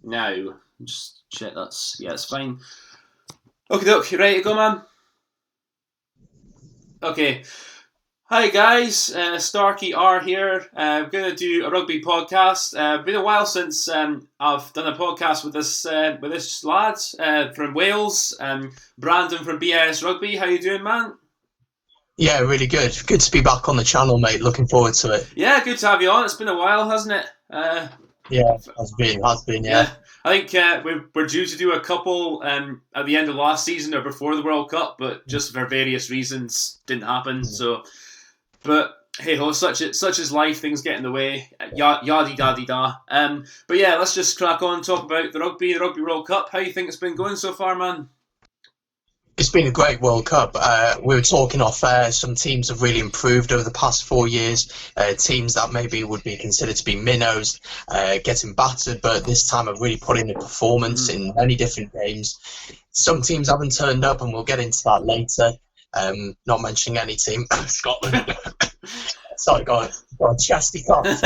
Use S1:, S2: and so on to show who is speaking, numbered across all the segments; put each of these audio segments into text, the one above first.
S1: now. Just shit. It's fine. Okay, doke. You ready to go, man? Okay. Hi guys, Starkey R here. I'm going to do a rugby podcast. Been a while since I've done a podcast with this lad from Wales, Brandon from BIS Rugby. How you doing, man?
S2: Yeah, really good. Good to be back on the channel, mate. Looking forward to it.
S1: Yeah, good to have you on. It's been a while, hasn't it?
S2: Yeah, has been. Yeah.
S1: I think we're due to do a couple at the end of last season or before the World Cup, but just for various reasons didn't happen. So. But hey ho, such is life. Things get in the way. Yaddy daddy da. But yeah, let's just crack on and talk about the Rugby World Cup. How you think it's been going so far, man?
S2: It's been a great World Cup. We were talking off air. Some teams have really improved over the past 4 years. Teams that maybe would be considered to be minnows, getting battered, but this time have really put in a performance in many different games. Some teams haven't turned up, and we'll get into that later. Not mentioning any team, Scotland. Sorry, got a chesty cough.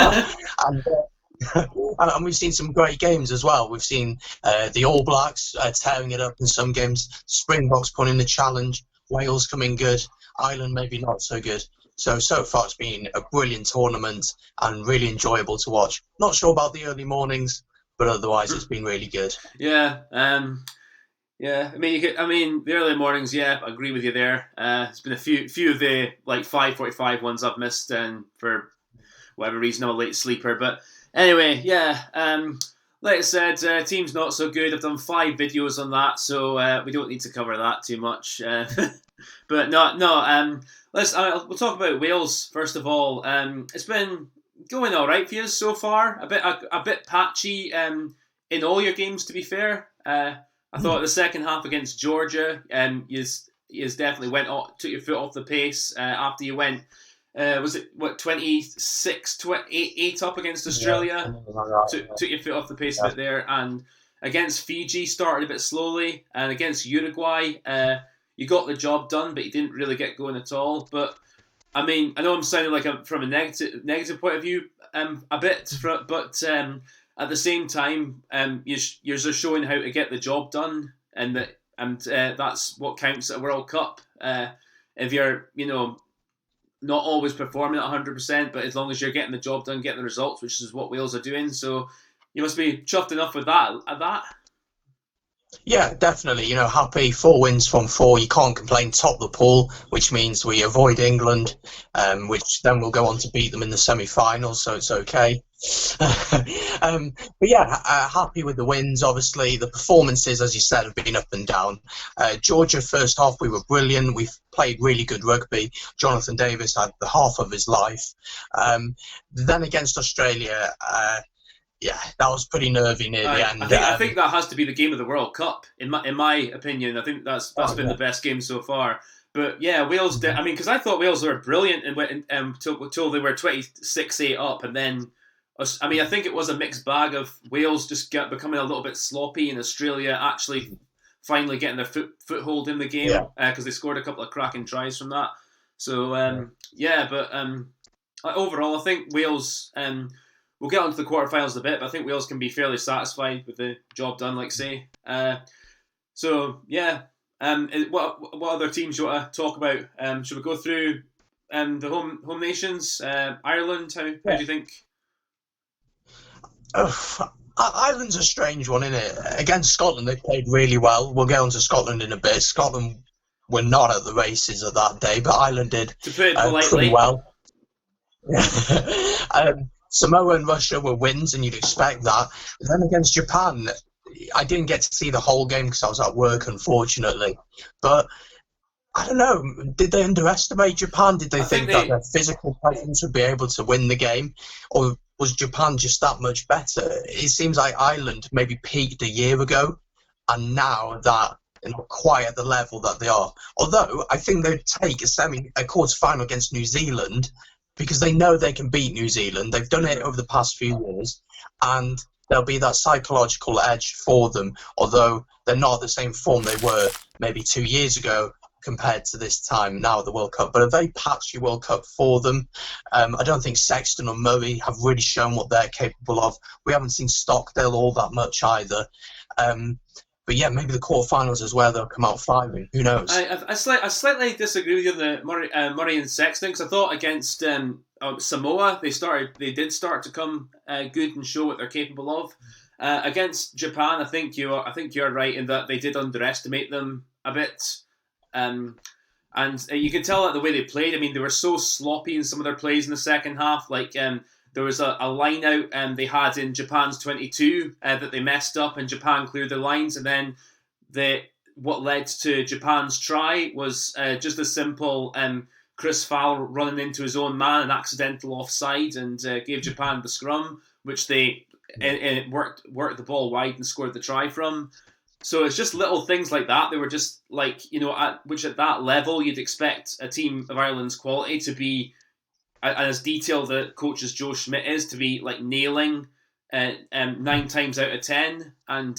S2: And we've seen some great games as well. We've seen the All Blacks tearing it up in some games, Springboks putting the challenge, Wales coming good, Ireland maybe not so good. So far it's been a brilliant tournament and really enjoyable to watch. Not sure about the early mornings, but otherwise it's been really good.
S1: Yeah. Yeah, I mean, the early mornings. Yeah, I agree with you there. It's been a few of the like 5:45 ones I've missed, and for whatever reason I'm a late sleeper. But anyway, yeah. Like I said, team's not so good. I've done 5 videos on that, so we don't need to cover that too much. But no. We'll talk about Wales first of all. It's been going all right for you so far. A bit patchy in all your games, to be fair. I thought the second half against Georgia, you definitely took your foot off the pace after you went. Was it 26-8 up against Australia? Yeah, took your foot off the pace a bit there, and against Fiji started a bit slowly, and against Uruguay, you got the job done, but you didn't really get going at all. But I mean, I know I'm sounding like from a negative point of view, a bit, but. At the same time, you're showing how to get the job done, and that's what counts at a World Cup. If you're, not always performing at 100%, but as long as you're getting the job done, getting the results, which is what Wales are doing, so you must be chuffed enough with that.
S2: Yeah, definitely. Happy 4 wins from 4. You can't complain. Top the pool, which means we avoid England, which then we'll go on to beat them in the semi-finals, so it's okay. But yeah, happy with the wins. Obviously, the performances, as you said, have been up and down. Georgia, first half, we were brilliant. We've played really good rugby. Jonathan Davis had the half of his life. Then against Australia, yeah, that was pretty nervy near the end.
S1: I think that has to be the game of the World Cup, in my opinion. I think that's been the best game so far. But yeah, Wales. Because I thought Wales were brilliant until they were 26-8 up, and then I think it was a mixed bag of Wales just becoming a little bit sloppy, and Australia actually finally getting their foothold in the game because they scored a couple of cracking tries from that. So overall, I think Wales. We'll get onto the quarterfinals in a bit, but I think Wales can be fairly satisfied with the job done, like say. What other teams you want to talk about? Should we go through the home nations? Ireland, how do you think?
S2: Ireland's a strange one, isn't it? Against Scotland, they played really well. We'll get on to Scotland in a bit. Scotland were not at the races of that day, but Ireland did pretty well. Samoa and Russia were wins, and you'd expect that. But then against Japan, I didn't get to see the whole game because I was at work, unfortunately. But I don't know, did they underestimate Japan? Did they think that their physical presence would be able to win the game? Or was Japan just that much better? It seems like Ireland maybe peaked a year ago, and now that they're not quite at the level that they are. Although, I think they'd take a quarter-final against New Zealand, because they know they can beat New Zealand. They've done it over the past few years, and there'll be that psychological edge for them, although they're not at the same form they were maybe 2 years ago. compared to this time now, the World Cup, but a very patchy World Cup for them. I don't think Sexton or Murray have really shown what they're capable of. We haven't seen Stockdale all that much either. But yeah, maybe the quarterfinals is where they'll come out firing. Who knows?
S1: I slightly disagree with you on the Murray and Sexton, because I thought against Samoa they did start to come good and show what they're capable of. Against Japan, I think you're right in that they did underestimate them a bit. And you can tell that the way they played. I mean, they were so sloppy in some of their plays in the second half. Like there was a line out they had in Japan's 22 that they messed up, and Japan cleared their lines. And then what led to Japan's try was just a simple Chris Fowl running into his own man, an accidental offside, and gave Japan the scrum, which they worked the ball wide and scored the try from. So it's just little things like that. They were just like, which at that level you'd expect a team of Ireland's quality to be, as detailed the coach as Joe Schmidt is, to be like nailing 9 times out of 10. And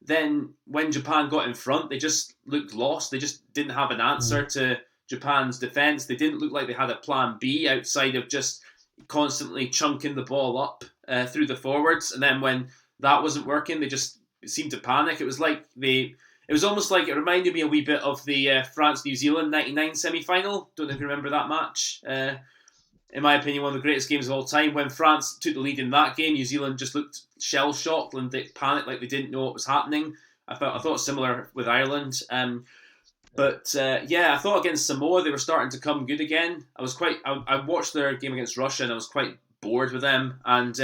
S1: then when Japan got in front, they just looked lost. They just didn't have an answer to Japan's defence. They didn't look like they had a plan B outside of just constantly chunking the ball up through the forwards. And then when that wasn't working, they just seemed to panic. It was like it reminded me a wee bit of the France-New Zealand 99 semi-final. Don't know if you remember that match. In my opinion, one of the greatest games of all time. When France took the lead in that game, New Zealand just looked shell-shocked and they panicked like they didn't know what was happening. I thought similar with Ireland. I thought against Samoa they were starting to come good again. I watched their game against Russia and I was quite bored with them, and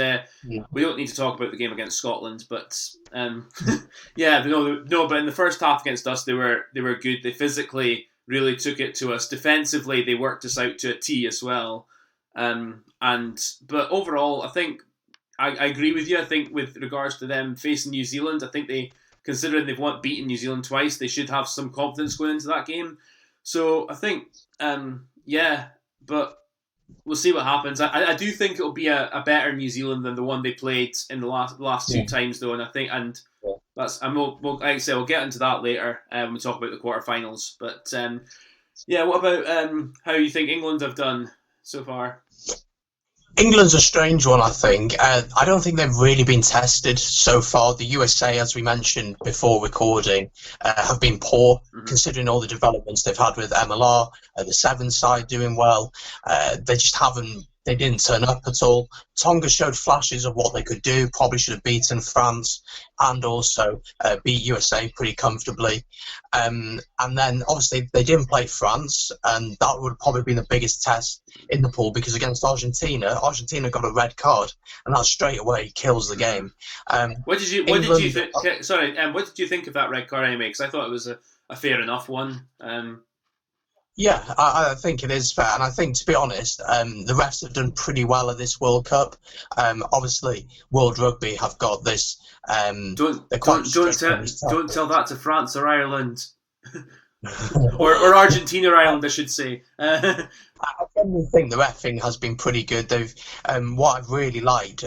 S1: we don't need to talk about the game against Scotland, but but in the first half against us they were good. They physically really took it to us. Defensively they worked us out to a T as well, but overall I think I agree with you. I think with regards to them facing New Zealand, I think considering they've beaten New Zealand twice, they should have some confidence going into that game. So I think but we'll see what happens. I do think it'll be a better New Zealand than the one they played in the last two times, though. And I think, we'll get into that later when we talk about the quarterfinals. But what about how you think England have done so far?
S2: England's a strange one, I think. I don't think they've really been tested so far. The USA, as we mentioned before recording, have been poor, considering all the developments they've had with MLR, the Sevens side doing well. They didn't turn up at all. Tonga showed flashes of what they could do, probably should have beaten France and also beat USA pretty comfortably. And then, obviously, they didn't play France, and that would probably be the biggest test in the pool, because against Argentina got a red card, and that straight away kills the game.
S1: What did you think of that red card anyway? Because I thought it was a fair enough one.
S2: Yeah, I think it is fair, and I think, to be honest, the refs have done pretty well at this World Cup. Obviously, World Rugby have got this.
S1: Don't tell that to France or Ireland, or Argentina or Ireland, I should say.
S2: I generally think the reffing has been pretty good. They've what I've really liked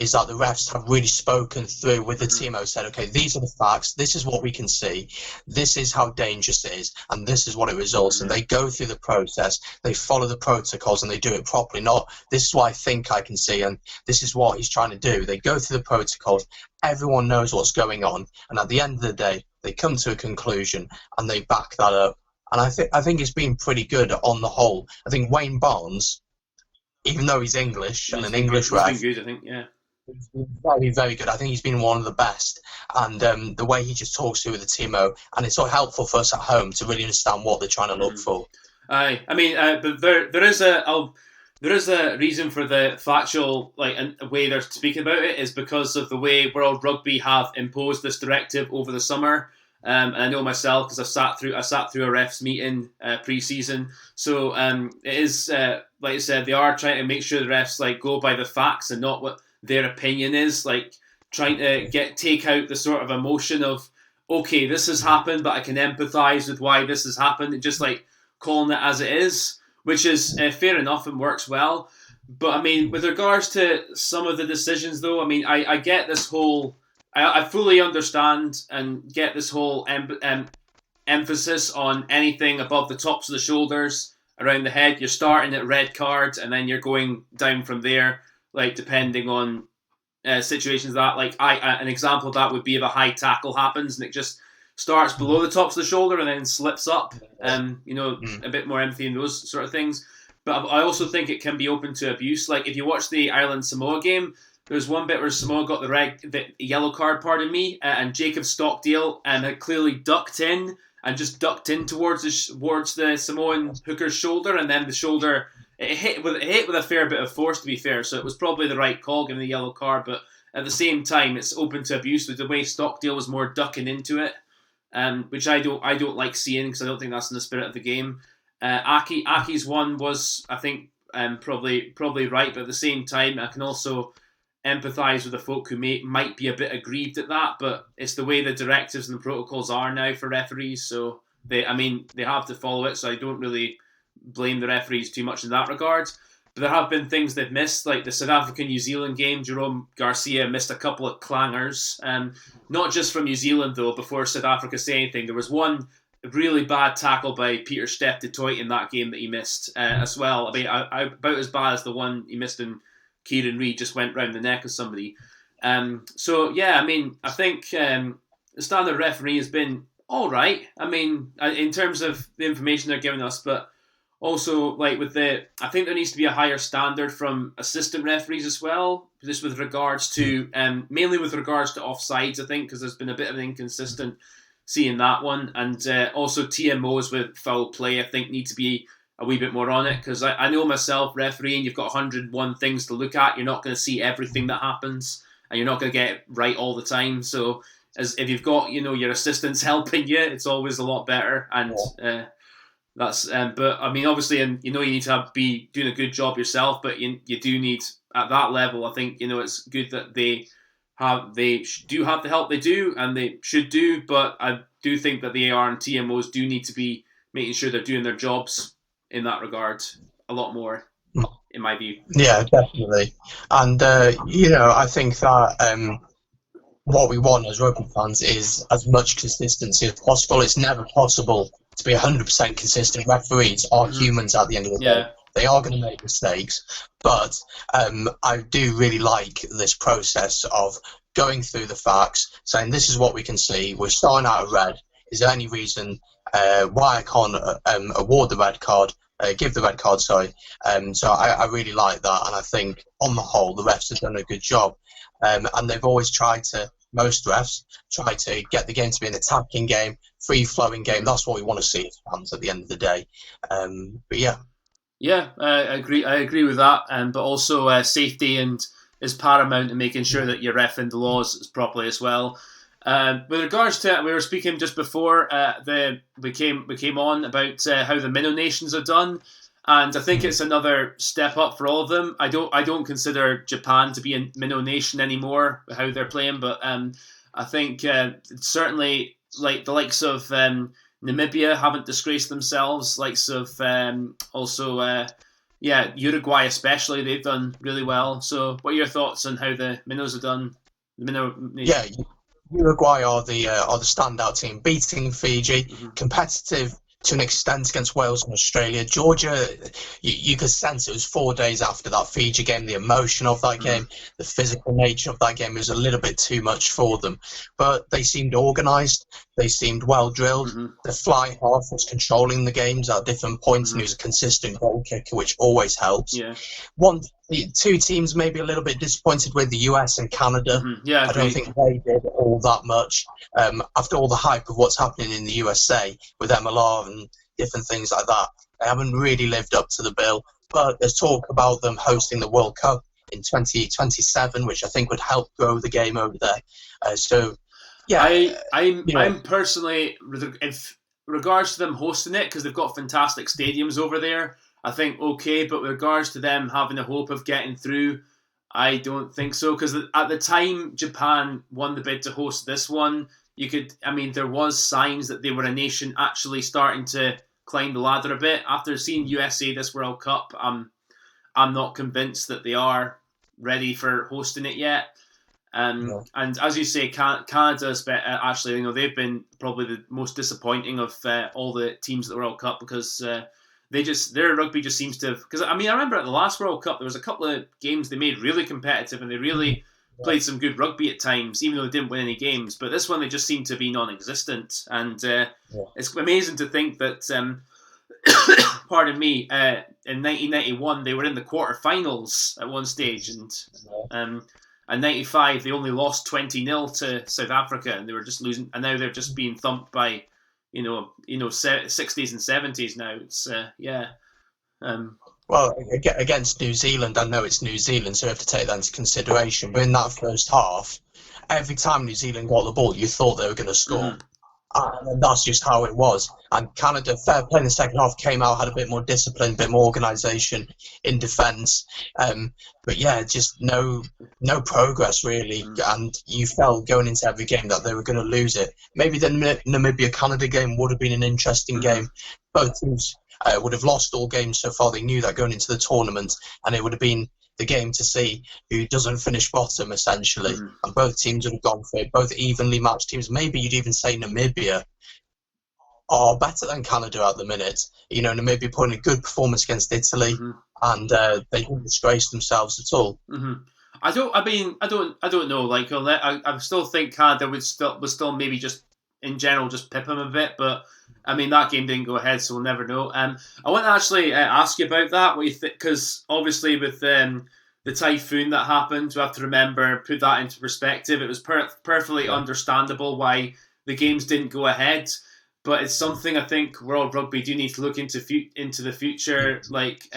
S2: is that the refs have really spoken through with the team. Who said, okay, these are the facts. This is what we can see. This is how dangerous it is, and this is what it results. And they go through the process. They follow the protocols, and they do it properly. Not this is what I think I can see, and this is what he's trying to do. They go through the protocols. Everyone knows what's going on, and at the end of the day, they come to a conclusion and they back that up. And I think it's been pretty good on the whole. I think Wayne Barnes, even though he's English and an English ref,
S1: he's been good, I think, yeah.
S2: He's been very, very good. I think he's been one of the best. And the way he just talks to with the Timo, and it's so helpful for us at home to really understand what they're trying to look for.
S1: Aye, I mean, but there is a reason for the factual way they're speaking about it, is because of the way World Rugby have imposed this directive over the summer. And I know myself because I sat through a refs meeting pre-season. So it is like I said, they are trying to make sure the refs go by the facts and not what their opinion is. Trying to take out the sort of emotion of, okay, this has happened, but I can empathise with why this has happened, and just calling it as it is, which is fair enough and works well. But I mean, with regards to some of the decisions, though, I mean, I get this whole. I fully understand and get this whole emphasis on anything above the tops of the shoulders, around the head. You're starting at red card, and then you're going down from there, like depending on situations that, like an example of that would be if a high tackle happens and it just starts below the tops of the shoulder and then slips up. A bit more empathy in those sort of things. But I also think it can be open to abuse. Like if you watch the Ireland Samoa game, there's one bit where Samoa got the yellow card, and Jacob Stockdale had clearly ducked in towards the Samoan hooker's shoulder, and then the shoulder it hit with a fair bit of force, to be fair. So it was probably the right call, given the yellow card. But at the same time, it's open to abuse with the way Stockdale was more ducking into it, which I don't like seeing, because I don't think that's in the spirit of the game. Aki's one was, I think, probably right, but at the same time, I can also empathise with the folk who might be a bit aggrieved at that, but it's the way the directives and the protocols are now for referees, so they have to follow it, so I don't really blame the referees too much in that regard. But there have been things they've missed, like the South Africa-New Zealand game. Jerome Garcia missed a couple of clangers, not just from New Zealand though. Before South Africa say anything, there was one really bad tackle by Peter Steph du Toit in that game that he missed as well. I mean, about as bad as the one he missed in Kieran Reid, just went round the neck of somebody. So yeah, I mean, I think the standard referee has been all right. I mean, in terms of the information they're giving us, but also like I think there needs to be a higher standard from assistant referees as well, just with regards to mainly with regards to offsides. I think because there's been a bit of an inconsistent seeing that one, and also TMOs with foul play, I think need to be a wee bit more on it, because I know myself refereeing, you've got 101 things to look at. You're not going to see everything that happens, and you're not going to get it right all the time. So if you've got your assistants helping you, it's always a lot better. And that's but I mean, obviously, and you need to be doing a good job yourself, but you do need at that level. I think it's good that they do have the help they do, and they should do. But I do think that the AR and TMOs do need to be making sure they're doing their jobs in that regard a lot more, in my view.
S2: Yeah, definitely. And I think that what we want as rugby fans is as much consistency as possible. It's never possible to be 100% consistent. Referees are humans at the end of the day. They are going to make mistakes, but I do really like this process of going through the facts, saying this is what we can see. We're starting out at red. Is there any reason why I can't award the red card? Give the red card, sorry. So I really like that, and I think on the whole the refs have done a good job. And they've always most refs try to get the game to be an attacking game, free-flowing game. That's what we want to see as fans at the end of the day. But yeah.
S1: Yeah, I agree with that. But also safety is paramount in making sure that you're reffing the laws properly as well. With regards to, we were speaking just before we came on about how the minnow nations are done, and I think it's another step up for all of them. I don't consider Japan to be a minnow nation anymore, how they're playing, but I think certainly like the likes of Namibia haven't disgraced themselves, likes of Uruguay especially, they've done really well. So what are your thoughts on how the minnows have done? The minnow nation?
S2: Yeah. Uruguay are the standout team, beating Fiji, competitive to an extent against Wales and Australia. Georgia, you could sense it was 4 days after that Fiji game, the emotion of that game, the physical nature of that game was a little bit too much for them. But they seemed organised, they seemed well drilled. The fly half was controlling the games at different points, and he was a consistent goal kicker, which always helps.
S1: Yeah.
S2: Two teams maybe a little bit disappointed with, the US and Canada.
S1: Yeah,
S2: I don't think they did all that much. After all the hype of what's happening in the USA with MLR and different things like that, they haven't really lived up to the bill. But there's talk about them hosting the World Cup in 2027, which I think would help grow the game over there. So, yeah.
S1: I'm personally, in regards to them hosting it, because they've got fantastic stadiums over there, I think okay, but with regards to them having a hope of getting through, I don't think so, because at the time Japan won the bid to host this one, there was signs that they were a nation actually starting to climb the ladder a bit. After seeing USA this World Cup, I'm not convinced that they are ready for hosting it yet. And as you say, Canada's actually, they've been probably the most disappointing of all the teams at the World Cup because their rugby just seems to. Because I remember at the last World Cup there was a couple of games they made really competitive and they really played some good rugby at times, even though they didn't win any games. But this one they just seemed to be non-existent, and it's amazing to think that. Pardon me. In 1991, they were in the quarterfinals at one stage, and 95 they only lost 20-0 to South Africa, and they were just losing. And now they're just being thumped by, 60s and 70s. Now it's
S2: Well, against New Zealand, I know it's New Zealand, so you have to take that into consideration. But in that first half, every time New Zealand got the ball, you thought they were going to score.
S1: Mm-hmm.
S2: And that's just how it was. And Canada, fair play in the second half, came out, had a bit more discipline, a bit more organisation in defence. But yeah, just no progress really. And you felt going into every game that they were going to lose it. Maybe the Namibia-Canada game would have been an interesting game. Both teams would have lost all games so far. They knew that going into the tournament, and it would have been the game to see who doesn't finish bottom, essentially. And both teams would have gone for it, both evenly matched teams. Maybe you'd even say Namibia are better than Canada at the minute. Namibia put in a good performance against Italy, and they didn't disgrace themselves at all.
S1: I don't know. Like, I still think Canada would still maybe just in general just pip them a bit, but that game didn't go ahead, so we'll never know. I want to actually ask you about that. What you think? Because obviously with the typhoon that happened, we have to put that into perspective. It was perfectly understandable why the games didn't go ahead, but it's something I think World Rugby do need to look into the future, like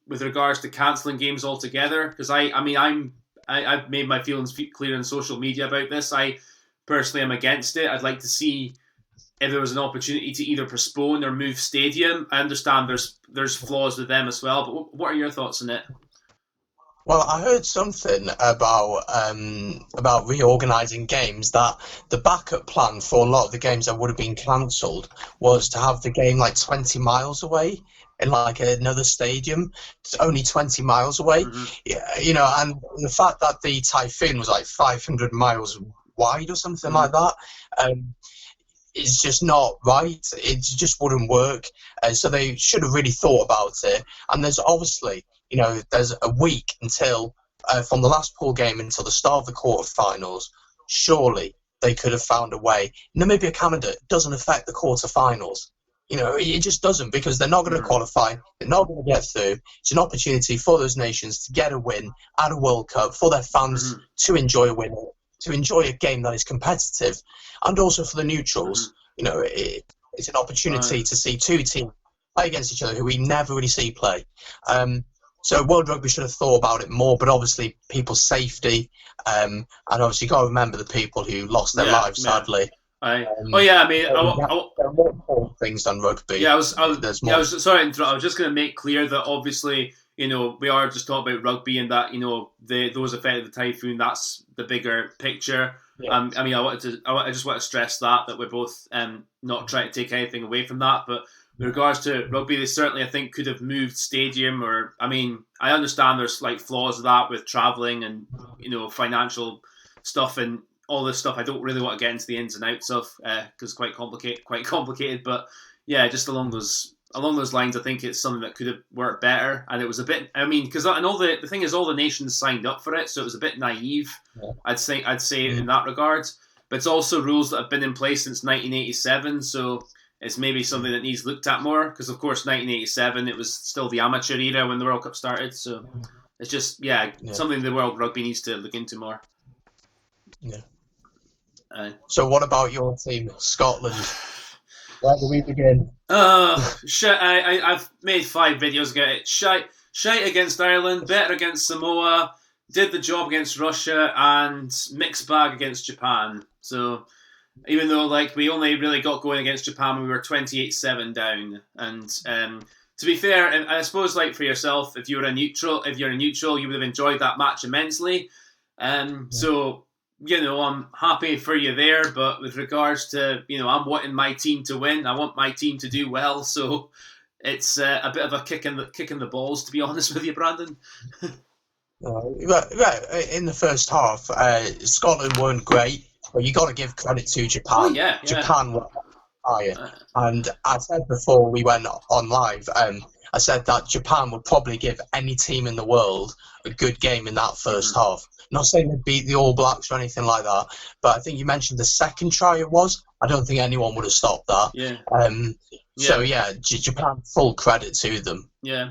S1: with regards to cancelling games altogether. Because I've made my feelings clear on social media about this. I personally am against it. I'd like to see if there was an opportunity to either postpone or move stadium. I understand there's flaws with them as well, but what are your thoughts on it?
S2: Well, I heard something about reorganising games, that the backup plan for a lot of the games that would have been cancelled was to have the game like 20 miles away in like another stadium. It's only 20 miles away. And the fact that the typhoon was like 500 miles wide or something like that, it's just not right. It just wouldn't work. So they should have really thought about it. And there's obviously, there's a week until from the last pool game until the start of the quarterfinals. Surely they could have found a way. Namibia Canada doesn't affect the quarterfinals. It just doesn't, because they're not going to qualify. They're not going to get through. It's an opportunity for those nations to get a win at a World Cup, for their fans to enjoy a win, to enjoy a game that is competitive, and also for the neutrals. It's an opportunity to see two teams play against each other who we never really see play. So World Rugby should have thought about it more, but obviously people's safety, and obviously you've got to remember the people who lost their lives, sadly.
S1: There are
S2: more things than rugby.
S1: Yeah, I was sorry to interrupt. I was just going to make clear that obviously, we are just talking about rugby, and that those affected the typhoon. That's the bigger picture. Yeah. I just want to stress that we're both not trying to take anything away from that. But with regards to rugby, they certainly, I think, could have moved stadium. Or I understand there's like flaws of that with travelling and financial stuff and all this stuff. I don't really want to get into the ins and outs of because it's quite complicated. But yeah, just along those lines, I think it's something that could have worked better. And it was a bit, because the thing is, all the nations signed up for it, so it was a bit naive. Yeah. I'd say in that regard. But it's also rules that have been in place since 1987, so it's maybe something that needs looked at more. Because of course, 1987, it was still the amateur era when the World Cup started. So it's just something the World Rugby needs to look into more.
S2: Yeah. So what about your team, Scotland? Where do we begin?
S1: Shit! I've made 5 videos about it. Shite against Ireland, better against Samoa, did the job against Russia, and mixed bag against Japan. So even though we only really got going against Japan when we were 28-7 down, and to be fair, and I suppose for yourself, if you're a neutral, you would have enjoyed that match immensely. So. I'm happy for you there, but with regards to, I'm wanting my team to win. I want my team to do well, so it's a bit of a kick in the balls, to be honest with you, Brandon.
S2: In the first half, Scotland weren't great, but you got to give credit to
S1: Oh
S2: Japan.
S1: yeah, yeah.
S2: Japan were higher,
S1: Uh,
S2: and I said before we went on live, I said that Japan would probably give any team in the world a good game in that first half. Not saying they beat the All Blacks or anything like that, but I think you mentioned the second try it was. I don't think anyone would have stopped that.
S1: yeah,
S2: So yeah, Japan, full credit to them.
S1: yeah.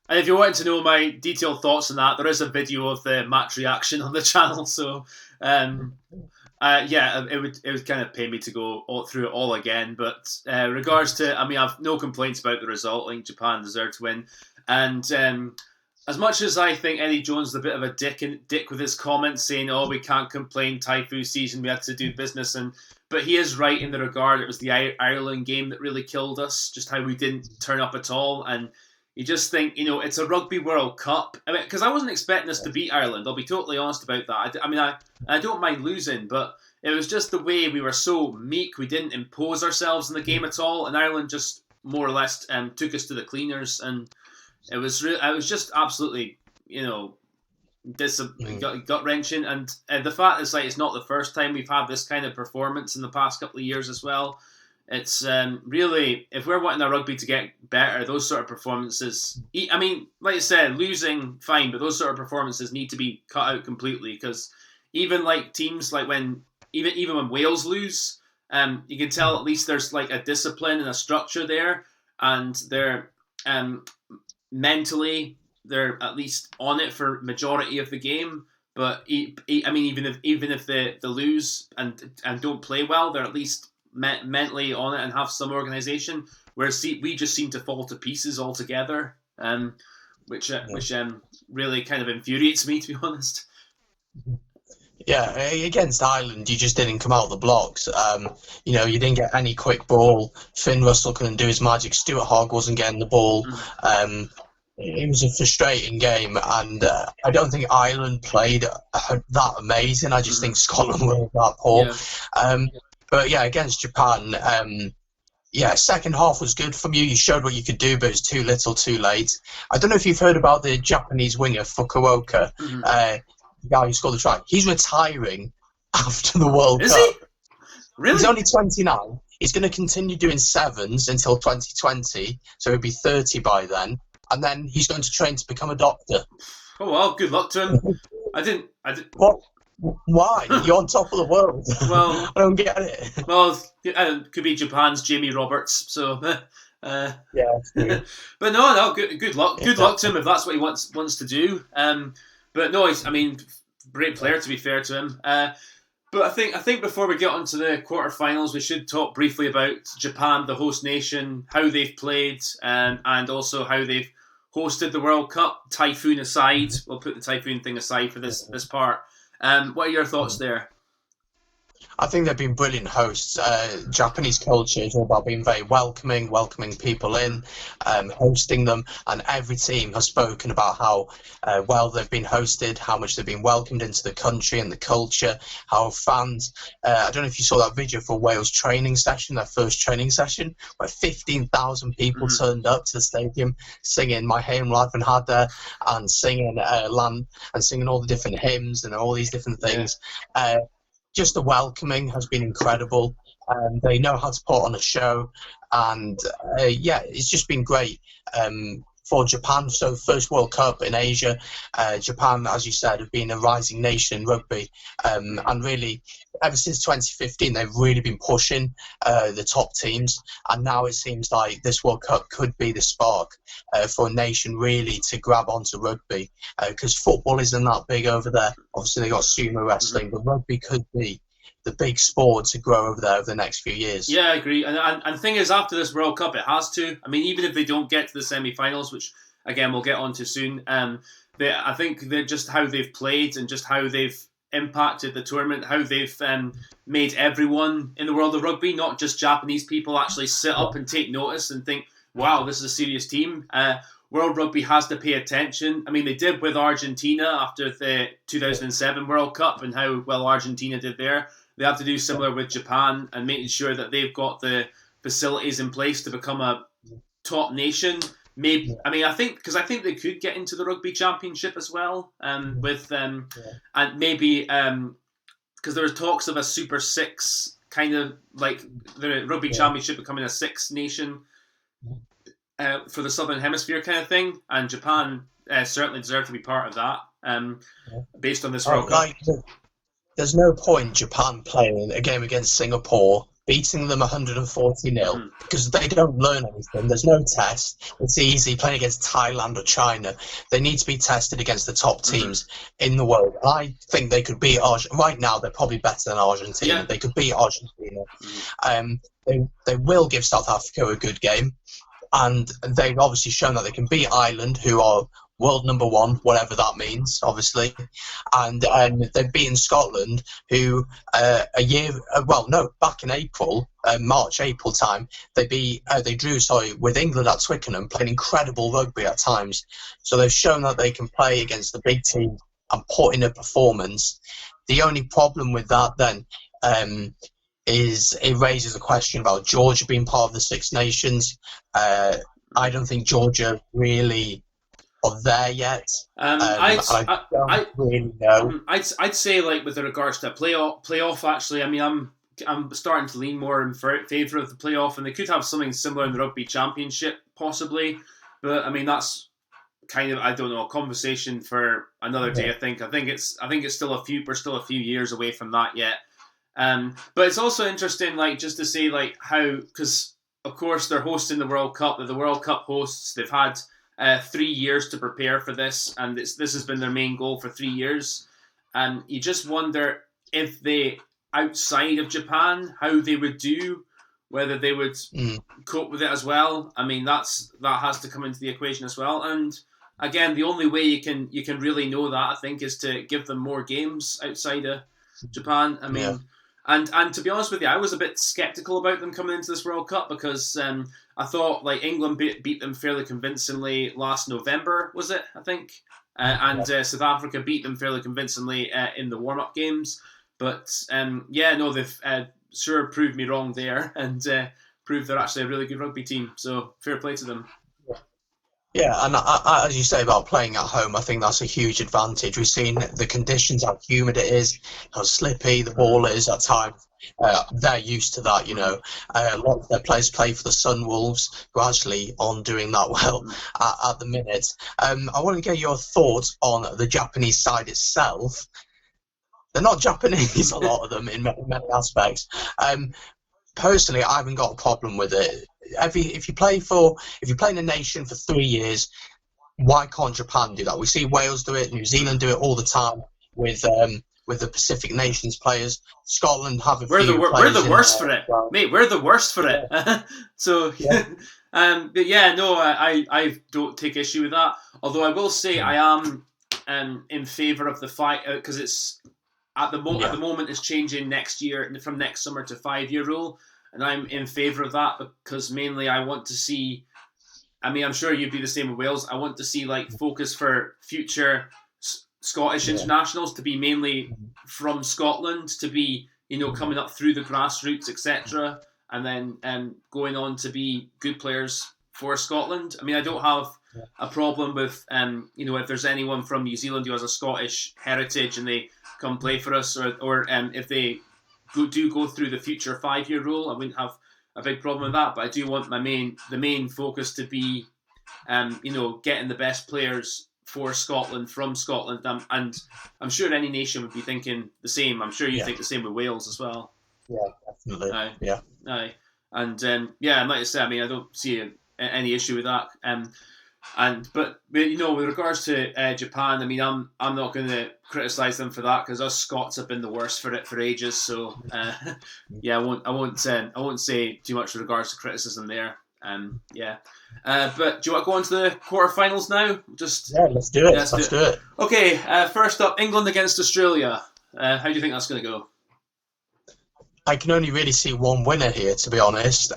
S1: And if you wanted to know my detailed thoughts on that, there is a video of the match reaction on the channel. So, yeah, it would kind of pay me to go through it all again. But regards to, I mean, I've no complaints about the result. I think Japan deserved to win. And as much as I think Eddie Jones is a bit of a dick with his comments saying, "Oh, we can't complain, Typhoon season, we had to do business," but he is right in the regard it was the Ireland game that really killed us, just how we didn't turn up at all. And you just think, it's a Rugby World Cup. I mean, because I wasn't expecting us to beat Ireland. I'll be totally honest about that. I don't mind losing, but it was just the way we were so meek. We didn't impose ourselves in the game at all, and Ireland just more or less took us to the cleaners, and it was just absolutely, gut wrenching. And the fact is, it's not the first time we've had this kind of performance in the past couple of years as well. It's really, if we're wanting our rugby to get better, those sort of performances, I mean, like I said, losing, fine, but those sort of performances need to be cut out completely, because even like teams, like even when Wales lose, you can tell at least there's like a discipline and a structure there, and they're mentally, they're at least on it for majority of the game. But I mean, even if they lose and don't play well, they're at least mentally on it and have some organisation, whereas we just seem to fall to pieces altogether, which really kind of infuriates me, to be honest.
S2: Yeah, against Ireland, you just didn't come out of the blocks. You didn't get any quick ball. Finn Russell couldn't do his magic. Stuart Hogg wasn't getting the ball. It was a frustrating game, and I don't think Ireland played that amazing. I just think Scotland were that poor. Yeah. But yeah, against Japan, second half was good from you. You showed what you could do, but it's too little, too late. I don't know if you've heard about the Japanese winger Fukuoka, the guy who scored the try. He's retiring after the World Cup. Is he?
S1: Really?
S2: He's only 29. He's going to continue doing sevens until 2020, so he'll be 30 by then. And then he's going to train to become a doctor.
S1: Oh, well, good luck to him. I didn't.
S2: What? Why? You're on top of the world.
S1: Well,
S2: I don't get it.
S1: Well, it could be Japan's Jamie Roberts. So,
S2: yeah.
S1: But no, good luck. Good luck to him if that's what he wants to do. But no, great player, to be fair to him. But I think before we get on to the quarterfinals, we should talk briefly about Japan, the host nation, how they've played, and also how they've hosted the World Cup. Typhoon aside, we'll put the Typhoon thing aside for this part. What are your thoughts there?
S2: I think they've been brilliant hosts. Japanese culture is all about being very welcoming people in, hosting them, and every team has spoken about how well they've been hosted, how much they've been welcomed into the country and the culture, how fans, I don't know if you saw that video for Wales training session, their first training session, where 15,000 people turned up to the stadium singing My Home Life and Had There, and singing Land, and singing all the different hymns and all these different things. Yeah. Just the welcoming has been incredible. They know how to put on a show, and it's just been great for Japan. So first World Cup in Asia, Japan, as you said, have been a rising nation in rugby, and really ever since 2015 they've really been pushing the top teams, and now it seems like this World Cup could be the spark for a nation really to grab onto rugby, because football isn't that big over there. Obviously they got sumo wrestling, but rugby could be the big sport to grow over there over the next few years.
S1: Yeah, I agree. And the thing is, after this World Cup, it has to. I mean, even if they don't get to the semi-finals, which, again, we'll get on to soon, I think that just how they've played and just how they've impacted the tournament, how they've made everyone in the world of rugby, not just Japanese people, actually sit up and take notice and think, wow, this is a serious team. World Rugby has to pay attention. I mean, they did with Argentina after the 2007 World Cup and how well Argentina did there. They have to do similar with Japan and making sure that they've got the facilities in place to become a top nation. maybe I think they could get into the Rugby Championship as well, with and maybe because there were talks of a Super Six, kind of like the Rugby Championship becoming a six nation for the Southern Hemisphere kind of thing, and Japan certainly deserve to be part of that, based on this World Cup.
S2: There's no point Japan playing a game against Singapore, beating them 140-0, because they don't learn anything. There's no test. It's easy playing against Thailand or China. They need to be tested against the top teams in the world. I think they could beat Argentina. Right now, they're probably better than Argentina. Yeah. They could beat Argentina. They will give South Africa a good game. And they've obviously shown that they can beat Ireland, who are world number one, whatever that means, obviously. And they've beaten Scotland, who back in April, March, April time, they drew with England at Twickenham, playing incredible rugby at times. So they've shown that they can play against the big team and put in a performance. The only problem with that then is it raises a question about Georgia being part of the Six Nations. I don't think Georgia really are there yet. I don't really know.
S1: I'd say, like, with regards to playoff, actually, I'm starting to lean more in favour of the playoff, and they could have something similar in the Rugby Championship, possibly. But that's kind of, I don't know, a conversation for another day. I think it's still we're still a few years away from that yet. But it's also interesting, like, just to say, like, how, because of course they're hosting the World Cup. They're the World Cup hosts. They've had 3 years to prepare for this, and this has been their main goal for 3 years. And you just wonder if they, outside of Japan, how they would do, whether they would cope with it as well. That has to come into the equation as well. And again, the only way you can really know that, I think, is to give them more games outside of Japan. And to be honest with you, I was a bit sceptical about them coming into this World Cup, because I thought, like, England beat them fairly convincingly last November, was it, I think? And South Africa beat them fairly convincingly in the warm-up games. But, they've sure proved me wrong there, and proved they're actually a really good rugby team. So, fair play to them.
S2: Yeah, and as you say about playing at home, I think that's a huge advantage. We've seen the conditions, how humid it is, how slippy the ball is at times. They're used to that, A lot of their players play for the Sunwolves, who are actually on doing that well at the minute. I want to get your thoughts on the Japanese side itself. They're not Japanese, a lot of them, in many aspects. Personally, I haven't got a problem with it. If you play in a nation for 3 years, why can't Japan do that? We see Wales do it, New Zealand do it all the time with the Pacific Nations players. Scotland have a few.
S1: We're the worst for it, mate. We're the worst for it. So, but yeah, no, I don't take issue with that. Although I will say I am in favour of the fight, because it's at the moment it's changing next year from next summer to 5-year rule. And I'm in favour of that, because mainly I want to see, I'm sure you'd be the same with Wales, I want to see, like, focus for future Scottish internationals to be mainly from Scotland, to be, coming up through the grassroots, etc., and then going on to be good players for Scotland. I don't have a problem with, if there's anyone from New Zealand who has a Scottish heritage and they come play for us, or if they do go through the future 5-year rule, I wouldn't have a big problem with that. But I do want the main focus to be, getting the best players for Scotland from Scotland. And I'm sure any nation would be thinking the same. I'm sure you think the same with Wales as well.
S2: Yeah, definitely.
S1: Aye. And like I say, I don't see any issue with that. But with regards to Japan, I'm not going to criticise them for that, because us Scots have been the worst for it for ages. So I won't say too much with regards to criticism there. But do you want to go on to the quarterfinals now?
S2: Let's do it. Let's do it.
S1: Okay, first up, England against Australia. How do you think that's going to go?
S2: I can only really see one winner here, to be honest.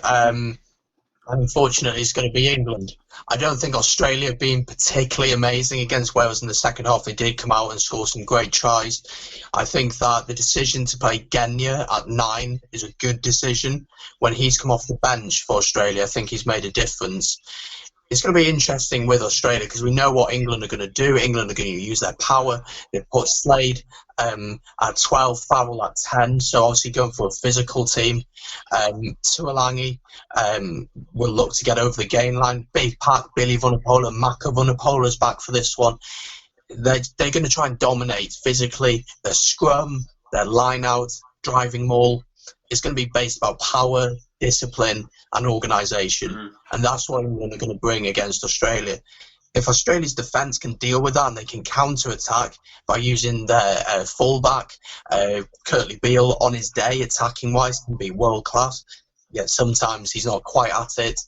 S2: Unfortunately, it's going to be England. I don't think Australia being particularly amazing against Wales in the second half. They did come out and score some great tries. I think that the decision to play Genya at 9 is a good decision. When he's come off the bench for Australia, I think he's made a difference. it's going to be interesting with Australia because we know what England are going to do. England are going to use their power. They put Slade at 12, Farrell at 10. So obviously going for a physical team. Tuolangi will look to get over the gain line. Big Pack, Billy Vunipola, Maka Vunipola's back for this one. They're going to try and dominate physically. Their scrum, their line out, driving maul. It's going to be based about power, discipline, and organisation.
S1: Mm-hmm.
S2: And that's what England are going to bring against Australia. If Australia's defence can deal with that and they can counter-attack by using their fullback, Curtly Beale, on his day, attacking-wise, can be world-class. Yet sometimes he's not quite at it.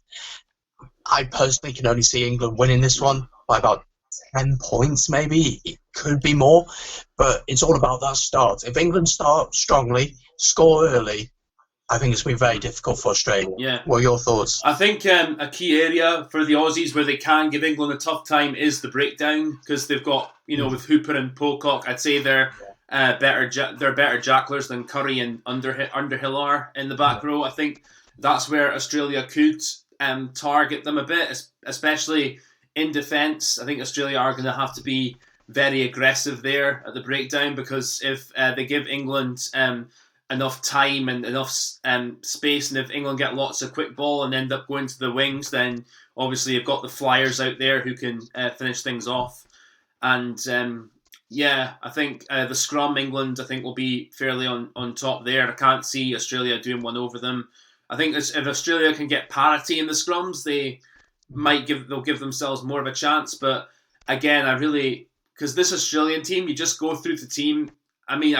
S2: I personally can only see England winning this one by about 10 points, maybe. It could be more. But it's all about that start. If England start strongly, score early, I think it's going to be very difficult for Australia.
S1: Yeah.
S2: What are your thoughts?
S1: I think a key area for the Aussies where they can give England a tough time is the breakdown, because they've got, with Hooper and Pocock, I'd say they're better jacklers than Curry and Underhill are in the back row. I think that's where Australia could target them a bit, especially in defence. I think Australia are going to have to be very aggressive there at the breakdown, because if they give England enough time and enough space, and if England get lots of quick ball and end up going to the wings, then obviously you've got the flyers out there who can finish things off. And I think the scrum, England, I think, will be fairly on top there. I can't see Australia doing one over them. I think if Australia can get parity in the scrums, they'll give themselves more of a chance. But again, because this Australian team, you just go through the team. I mean,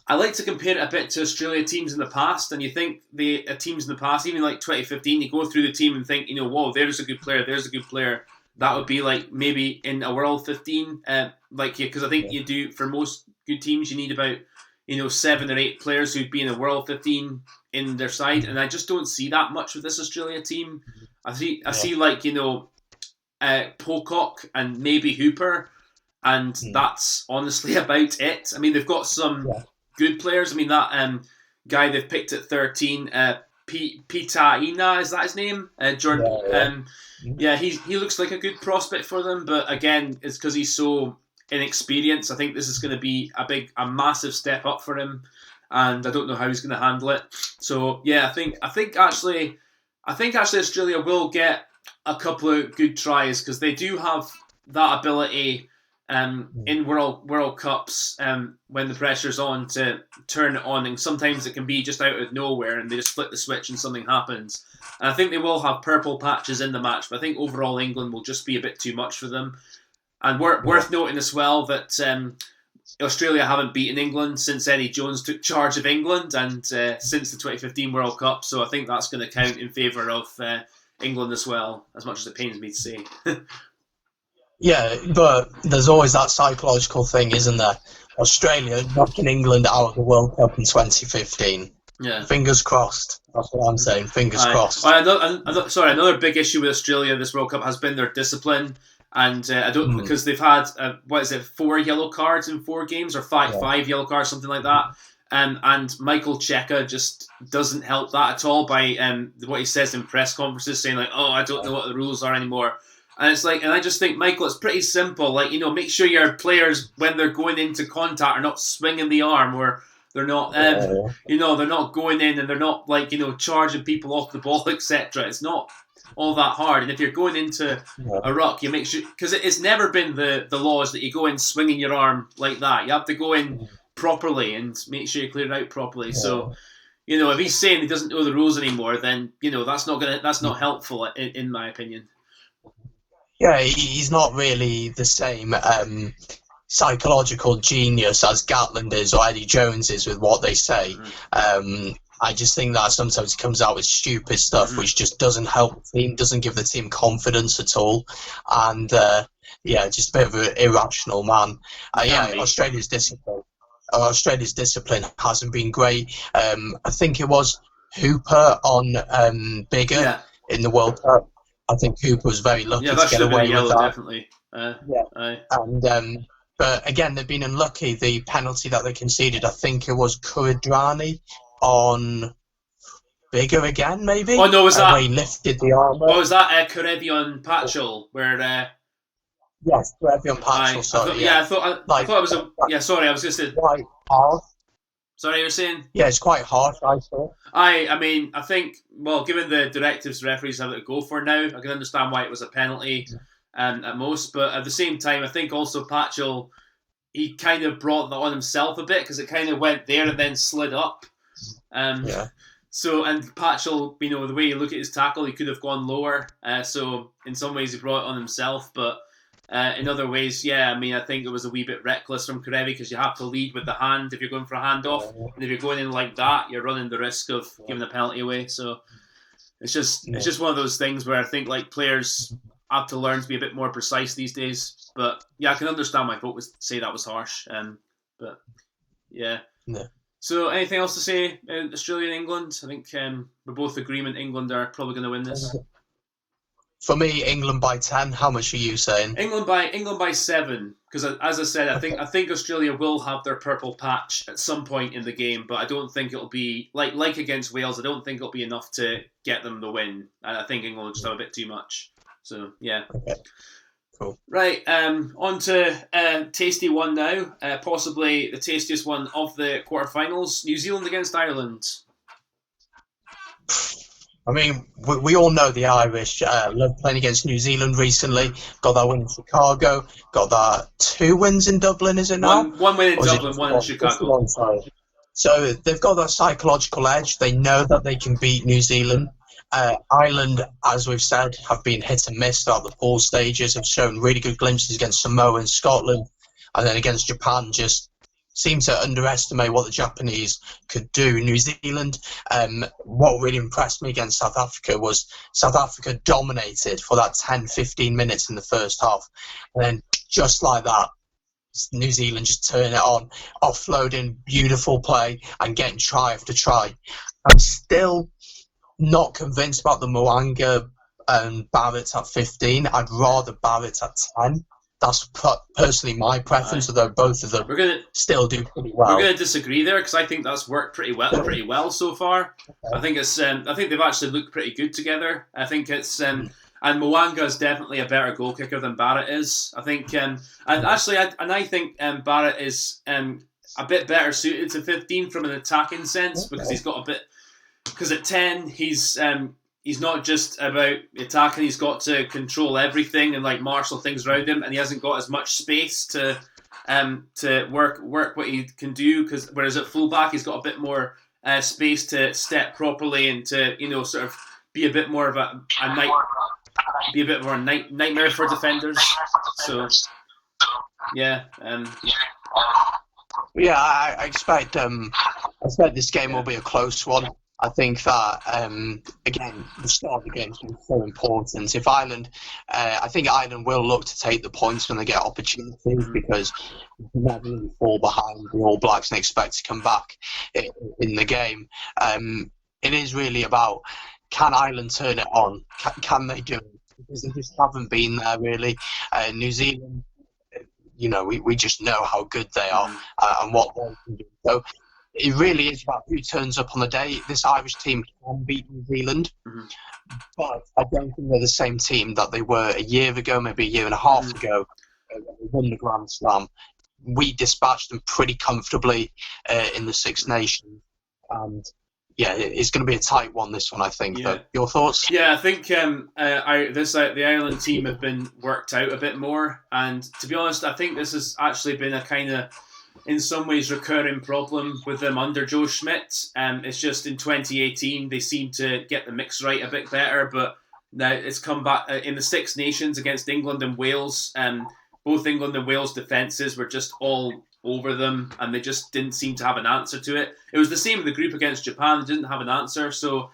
S1: I like to compare it a bit to Australia teams in the past, and you think the teams in the past, even like 2015, you go through the team and think, whoa, there's a good player, there's a good player. That would be like maybe in a World 15, because I think you do, for most good teams, you need about 7 or 8 players who'd be in a World 15 in their side, and I just don't see that much with this Australia team. I see like Pocock and maybe Hooper. And that's honestly about it. I mean, they've got some good players. I mean, that guy they've picked at 13, Pitaina, is that his name? Jordan. He looks like a good prospect for them. But again, it's because he's so inexperienced. I think this is going to be a massive step up for him, and I don't know how he's going to handle it. So yeah, I think actually Australia will get a couple of good tries, because they do have that ability. In World Cups, when the pressure's on, to turn it on, and sometimes it can be just out of nowhere and they just flip the switch and something happens. And I think they will have purple patches in the match, but I think overall England will just be a bit too much for them. And worth noting as well that Australia haven't beaten England since Eddie Jones took charge of England, and since the 2015 World Cup, so I think that's going to count in favour of England as well, as much as it pains me to say.
S2: Yeah, but there's always that psychological thing, isn't there? Australia knocking England out of the World Cup in 2015. Yeah. Fingers crossed. That's what I'm saying. Fingers crossed.
S1: Another big issue with Australia this World Cup has been their discipline. And I don't, because they've had, 4 yellow cards in 4 games, or five yellow cards, something like that. And Michael Cheika just doesn't help that at all by what he says in press conferences, saying like, I don't know what the rules are anymore. And it's like, and I just think, Michael, it's pretty simple. Like, make sure your players, when they're going into contact, are not swinging the arm, or they're not, they're not going in and they're not like, charging people off the ball, etc. It's not all that hard. And if you're going into a ruck, you make sure, because it's never been the laws that you go in swinging your arm like that. You have to go in properly and make sure you clear it out properly. So, if he's saying he doesn't know the rules anymore, then that's not helpful in my opinion.
S2: Yeah, he's not really the same psychological genius as Gatland is or Eddie Jones is with what they say. I just think that sometimes he comes out with stupid stuff which just doesn't help the team, doesn't give the team confidence at all. And, just a bit of an irrational man. Australia's discipline hasn't been great. I think it was Hooper on Bigger in the World Cup. I think Cooper was very lucky to get away with that.
S1: Definitely.
S2: But again, they've been unlucky. The penalty that they conceded, I think it was Kuridrani on bigger again, maybe.
S1: Oh no, was that?
S2: Where he lifted the arm?
S1: Oh, was that Karevi on Patchell where?
S2: Yes, Karevi on Patchell. Sorry,
S1: I thought it was a. Yeah, sorry, I was just.
S2: Quite harsh.
S1: Sorry, you were saying?
S2: Yeah, it's quite harsh, I thought.
S1: I mean, I think, well, given the directives the referees have to go for now, I can understand why it was a penalty at most. But at the same time, I think also Patchell, he kind of brought that on himself a bit because it kind of went there and then slid up. So, and Patchell, the way you look at his tackle, he could have gone lower. So, in some ways, he brought it on himself. But in other ways, I think it was a wee bit reckless from Karevi because you have to lead with the hand if you're going for a handoff. And if you're going in like that, you're running the risk of giving a penalty away. So, it's just one of those things where I think like players have to learn to be a bit more precise these days. But yeah, I can understand why folks say that was harsh. But yeah. So anything else to say in Australia and England? I think we're both agreement England are probably going to win this.
S2: For me, England by 10. How much are you saying?
S1: England by 7. Because as I said, I think Australia will have their purple patch at some point in the game, but I don't think it'll be like against Wales. I don't think it'll be enough to get them the win. I think England will just have a bit too much. So yeah.
S2: Okay. Cool.
S1: Right, on to tasty one now. Possibly the tastiest one of the quarterfinals. New Zealand against Ireland.
S2: I mean, we all know the Irish love playing against New Zealand recently. Got that win in Chicago. Got that 2 wins in Dublin, is it now?
S1: One win in Dublin, one in Chicago.
S2: So they've got that psychological edge. They know that they can beat New Zealand. Ireland, as we've said, have been hit and miss throughout the pool stages, have shown really good glimpses against Samoa and Scotland, and then against Japan just seem to underestimate what the Japanese could do. New Zealand, what really impressed me against South Africa was South Africa dominated for that 10-15 minutes in the first half, and then just like that, New Zealand just turn it on, offloading beautiful play and getting try after try. I'm still not convinced about the Mo'unga and Barrett at 15. I'd rather Barrett at 10. That's personally my preference, although both of them still do pretty well.
S1: We're going to disagree there because I think that's worked pretty well so far. Okay. I think they've actually looked pretty good together. I think it's and Mo'unga is definitely a better goal kicker than Barrett is. I think I think Barrett is a bit better suited to 15 from an attacking sense because he's got a bit. Because at 10, he's not just about attacking; he's got to control everything and like marshal things around him, and he hasn't got as much space to work what he can do. Because whereas at fullback, he's got a bit more space to step properly and to sort of be a bit more of a nightmare for defenders. So yeah.
S2: I expect this game will be a close one. I think that, again, the start of the game is going to be so important. If Ireland, I think Ireland will look to take the points when they get opportunities because you can never really fall behind the All Blacks and expect to come back in the game. It is really about, can Ireland turn it on? Can they do it? Because they just haven't been there, really. New Zealand, we just know how good they are and what they can do. So, it really is about who turns up on the day. This Irish team can beat New Zealand, but I don't think they're the same team that they were a year ago, maybe a year and a half ago. When they won the Grand Slam. We dispatched them pretty comfortably in the Six Nations. And yeah, it's going to be a tight one, this one, I think. Yeah. Your thoughts?
S1: Yeah, I think the Ireland team have been worked out a bit more. And to be honest, I think this has actually been a kind of, in some ways, recurring problem with them under Joe Schmidt. It's just in 2018 they seemed to get the mix right a bit better, but now it's come back in the Six Nations against England and Wales. Both England and Wales defences were just all over them, and they just didn't seem to have an answer to it. It was the same in the group against Japan; they didn't have an answer. So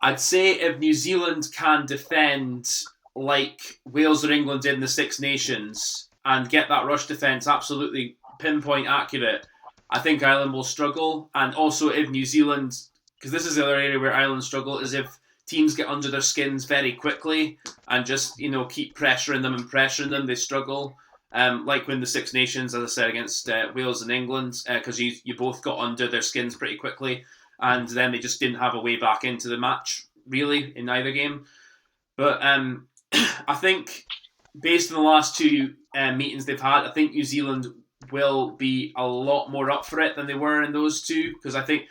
S1: I'd say if New Zealand can defend like Wales or England did in the Six Nations and get that rush defence absolutely pinpoint accurate, I think Ireland will struggle. And also if New Zealand, because this is the other area where Ireland struggle, is if teams get under their skins very quickly and just keep pressuring them, they struggle. Like when the Six Nations, as I said, against Wales and England, because you both got under their skins pretty quickly. and then they just didn't have a way back into the match really in either game. But I think based on the last two meetings they've had, I think New Zealand will be a lot more up for it than they were in those two, because I think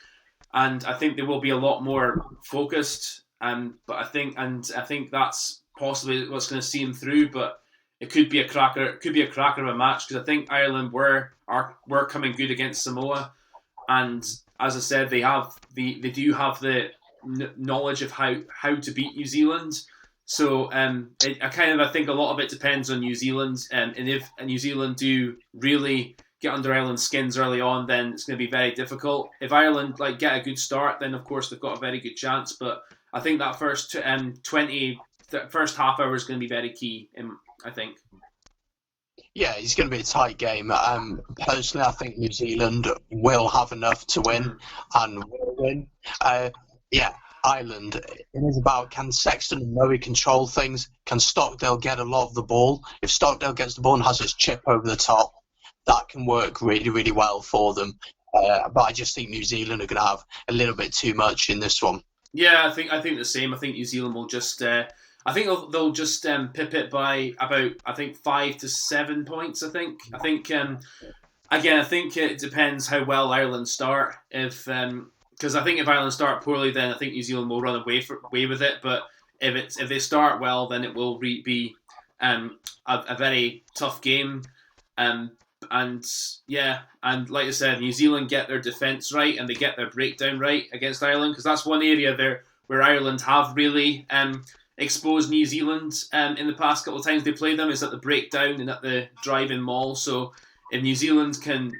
S1: they will be a lot more focused. But I think that's possibly what's going to see them through. But it could be a cracker. It could be a cracker of a match, because I think Ireland were coming good against Samoa, and as I said, they do have the knowledge of how to beat New Zealand. So I think a lot of it depends on New Zealand, and if New Zealand do really get under Ireland's skins early on, then it's going to be very difficult. If Ireland get a good start, then of course they've got a very good chance. But I think that first first half hour is going to be very key. I think.
S2: Yeah, it's going to be a tight game. Personally, I think New Zealand will have enough to win and will win. Ireland, it is about, can Sexton and Murray control things? Can Stockdale get a lot of the ball? If Stockdale gets the ball and has his chip over the top, that can work really, really well for them. But I just think New Zealand are going to have a little bit too much in this one.
S1: Yeah, I think the same. I think New Zealand will just... I think they'll just pip it by about 5 to 7 points. I think again, I think it depends how well Ireland start. Because I think if Ireland start poorly, then I think New Zealand will run away with it. But if they start well, then it will be a very tough game. And like I said, New Zealand get their defence right and they get their breakdown right against Ireland, because that's one area there where Ireland have really exposed New Zealand in the past couple of times they played them, is at the breakdown and at the drive-in maul. So if New Zealand can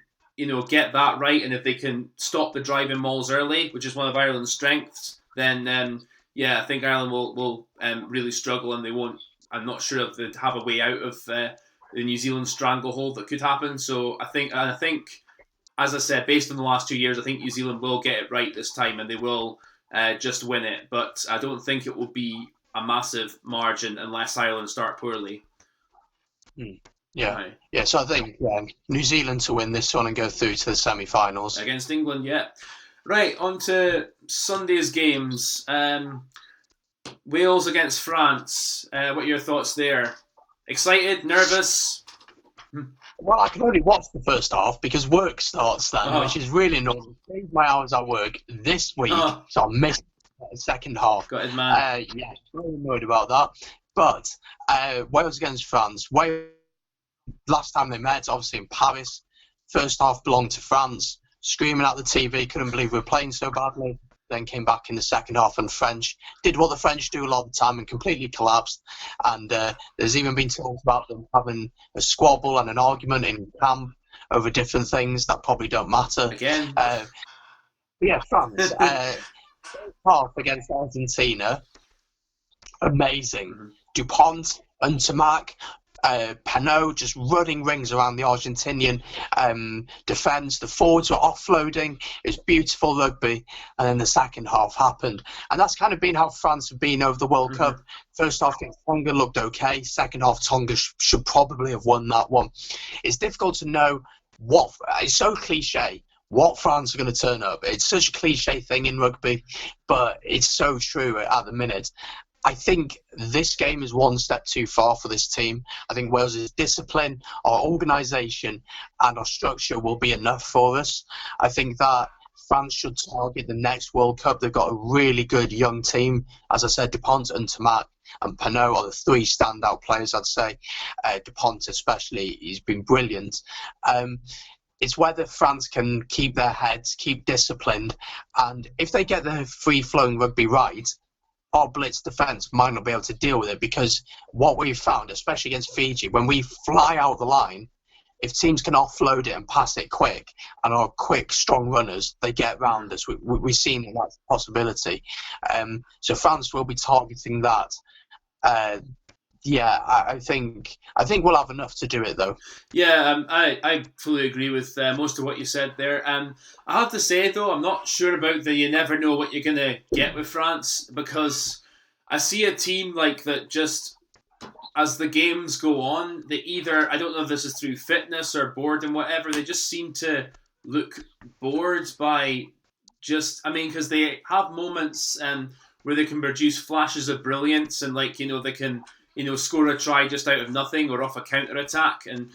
S1: get that right, and if they can stop the drive-in mauls early, which is one of Ireland's strengths, then I think Ireland will really struggle, and they won't. I'm not sure if they have a way out of the New Zealand stranglehold that could happen. So I think, as I said, based on the last 2 years, I think New Zealand will get it right this time, and they will just win it. But I don't think it will be a massive margin unless Ireland start poorly.
S2: Yeah,
S1: right.
S2: Yeah. So I think New Zealand to win this one and go through to the semi-finals
S1: against England. Yeah, right. On to Sunday's games. Wales against France. What are your thoughts there? Excited? Nervous?
S2: Well, I can only watch the first half because work starts then, which is really annoying. Saved my hours at work this week, so I missed the second half.
S1: Got it, man.
S2: Really annoyed about that. But Wales against France. Wales, last time they met, obviously in Paris. First half belonged to France. Screaming at the TV, couldn't believe we were playing so badly. Then came back in the second half, and French did what the French do a lot of the time and completely collapsed. And there's even been talks about them having a squabble and an argument in camp over different things that probably don't matter.
S1: Again.
S2: France. Half against Argentina. Amazing. Mm-hmm. Dupont, Untermac, Panot just running rings around the Argentinian defence. The forwards were offloading. It was beautiful rugby. And then the second half happened. And that's kind of been how France have been over the World Cup. First half against Tonga looked okay. Second half, Tonga should probably have won that one. It's difficult to know what... It's so cliche. What France are going to turn up. It's such a cliche thing in rugby, but it's so true at the minute. I think this game is one step too far for this team. I think Wales' discipline, our organisation and our structure will be enough for us. I think that France should target the next World Cup. They've got a really good young team. As I said, Dupont and Tamak and Panot are the three standout players, I'd say. Dupont especially, he's been brilliant. It's whether France can keep their heads, keep disciplined, and if they get the free-flowing rugby right, our blitz defence might not be able to deal with it, because what we've found, especially against Fiji, when we fly out the line, if teams can offload it and pass it quick, and are quick, strong runners, they get round us. We've seen that that's a possibility. So France will be targeting that. I think we'll have enough to do it, though.
S1: Yeah, I fully agree with most of what you said there. I have to say, though, I'm not sure about the you never know what you're going to get with France, because I see a team like that just, as the games go on, they either, I don't know if this is through fitness or boredom, whatever, they just seem to look bored by just, I mean, because they have moments where they can produce flashes of brilliance and like, they can, score a try just out of nothing or off a counter attack and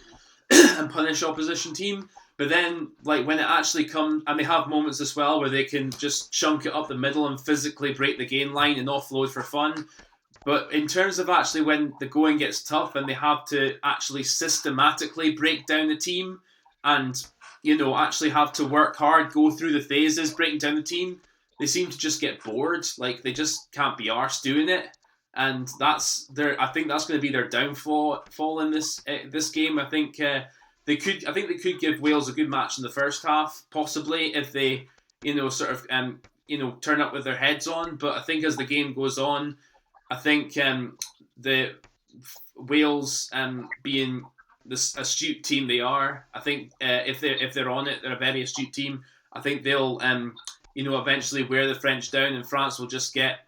S1: and punish opposition team. But then, like when it actually comes, and they have moments as well where they can just chunk it up the middle and physically break the gain line and offload for fun. But in terms of actually when the going gets tough and they have to actually systematically break down the team and, actually have to work hard, go through the phases, breaking down the team, they seem to just get bored. Like they just can't be arsed doing it. And I think that's going to be their downfall in this game. I think they could give Wales a good match in the first half, possibly if they, turn up with their heads on. But I think as the game goes on, I think the Wales, being this astute team they are, I think if they're on it, they're a very astute team. I think they'll eventually wear the French down, and France will just get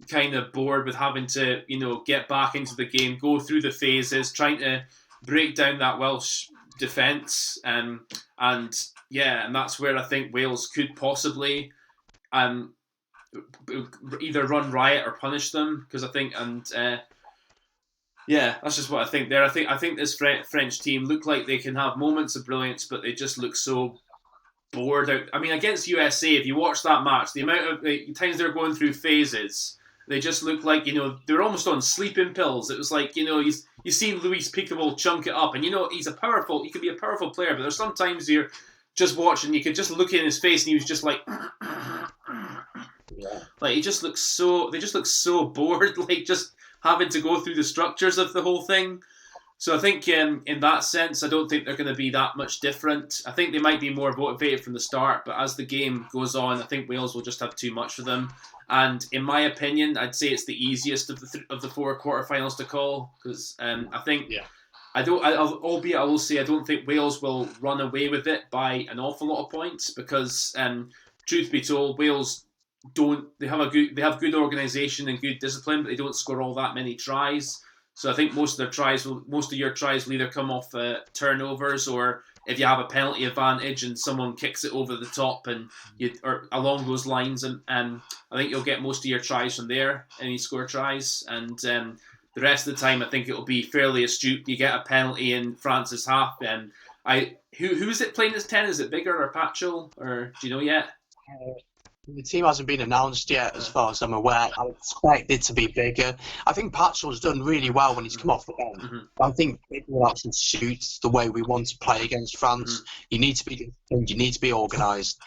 S1: kind of bored with having to get back into the game, go through the phases, trying to break down that Welsh defence, and that's where I think Wales could possibly either run riot or punish them, because I think that's just what I think there. I think this French team look like they can have moments of brilliance, but they just look so bored out. I mean, against USA, if you watch that match, the amount of times they're going through phases, they just look like they're almost on sleeping pills. It was like you've seen Luis Picabol chunk it up, and he could be a powerful player, but there's sometimes you're just watching, you could just look in his face, and he was just like. Yeah. Like they just look so bored, like just having to go through the structures of the whole thing. So I think in that sense, I don't think they're going to be that much different. I think they might be more motivated from the start, but as the game goes on, I think Wales will just have too much for them. And in my opinion, I'd say it's the easiest of the four quarterfinals to call, because I think albeit I will say I don't think Wales will run away with it by an awful lot of points, because truth be told, Wales they have good organisation and good discipline, but they don't score all that many tries. So I think most of your tries will either come off turnovers, or if you have a penalty advantage and someone kicks it over the top or along those lines, and I think you'll get most of your tries from there, and you score tries, and the rest of the time I think it'll be fairly astute. You get a penalty in France's half, and who is it playing as 10? Is it Biggar or Patchell, or do you know yet?
S2: The team hasn't been announced yet, as far as I'm aware. I expect it to be Biggar. I think Patchell's done really well when he's come off the bench. Mm-hmm. I think Biggar actually suits the way we want to play against France. Mm-hmm. You need to be disciplined, you need to be organised,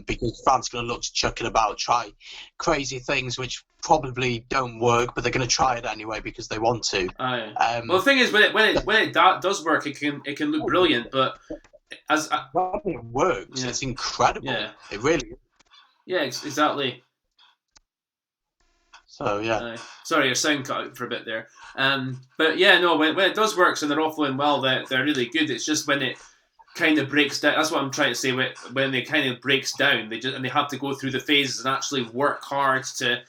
S2: because France are going to look to chuck it about, try crazy things which probably don't work, but they're going to try it anyway because they want to.
S1: Well, the thing is, when it does work, it can look brilliant, but
S2: when it works, it's incredible. Yeah. It really is.
S1: Yeah, exactly.
S2: So, yeah.
S1: Sorry, your sound cut out for a bit there. But yeah, no, when it does work and they're offloading well, they're really good. It's just when it kind of breaks down. That's what I'm trying to say. When it kind of breaks down, they have to go through the phases and actually work hard to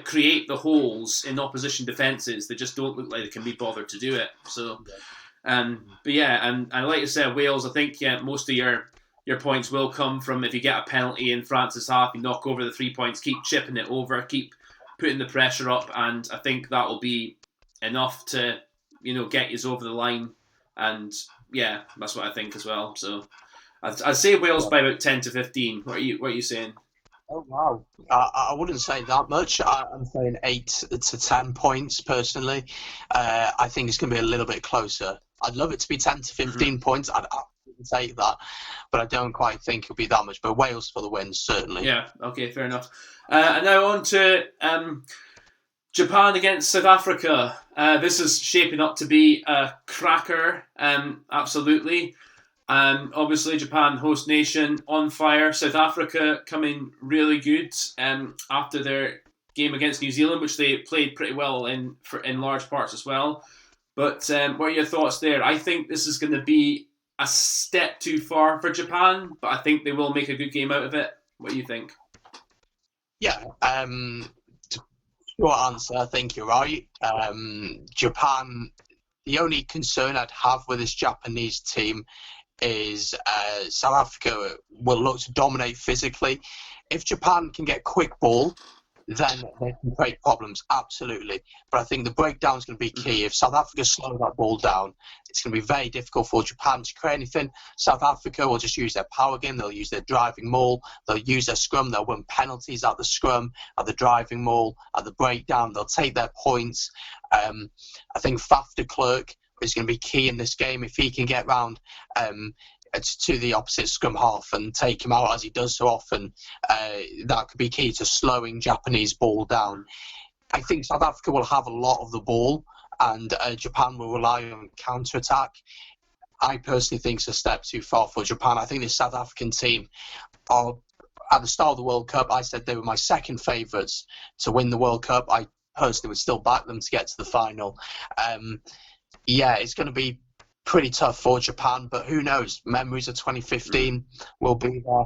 S1: create the holes in opposition defences. They just don't look like they can be bothered to do it. So, but yeah, and like I said, Wales, I think most of your points will come from if you get a penalty in France's half, you knock over the 3 points, keep chipping it over, keep putting the pressure up, and I think that will be enough to, get you over the line. And yeah, that's what I think as well. So I'd say Wales by about 10 to 15. What are you saying?
S2: Oh wow! I wouldn't say that much. I'm saying 8 to 10 points personally. I think it's going to be a little bit closer. I'd love it to be 10 to 15 points. I'd take that, but I don't quite think it'll be that much. But Wales for the win, certainly.
S1: Yeah, okay, fair enough. And now on to Japan against South Africa. This is shaping up to be a cracker, absolutely. Obviously, Japan, host nation, on fire. South Africa coming really good after their game against New Zealand, which they played pretty well in large parts as well. But what are your thoughts there? I think this is going to be a step too far for Japan, but I think they will make a good game out of it. What do you think?
S2: Yeah, short answer, I think you're right. Japan, the only concern I'd have with this Japanese team is South Africa will look to dominate physically. If Japan can get quick ball, then they can create problems, absolutely. But I think the breakdown is going to be key. If South Africa slow that ball down, it's going to be very difficult for Japan to create anything. South Africa will just use their power game. They'll use their driving maul. They'll use their scrum. They'll win penalties at the scrum, at the driving maul, at the breakdown. They'll take their points. I think Faf de Klerk is going to be key in this game. If he can get round to the opposite scrum half and take him out as he does so often, that could be key to slowing Japanese ball down. I think South Africa will have a lot of the ball, and Japan will rely on counter-attack. I personally think it's a step too far for Japan. I think the South African team are, at the start of the World Cup, I said they were my second favourites to win the World Cup. I personally would still back them to get to the final. It's going to be pretty tough for Japan, but who knows? Memories of 2015 will be there.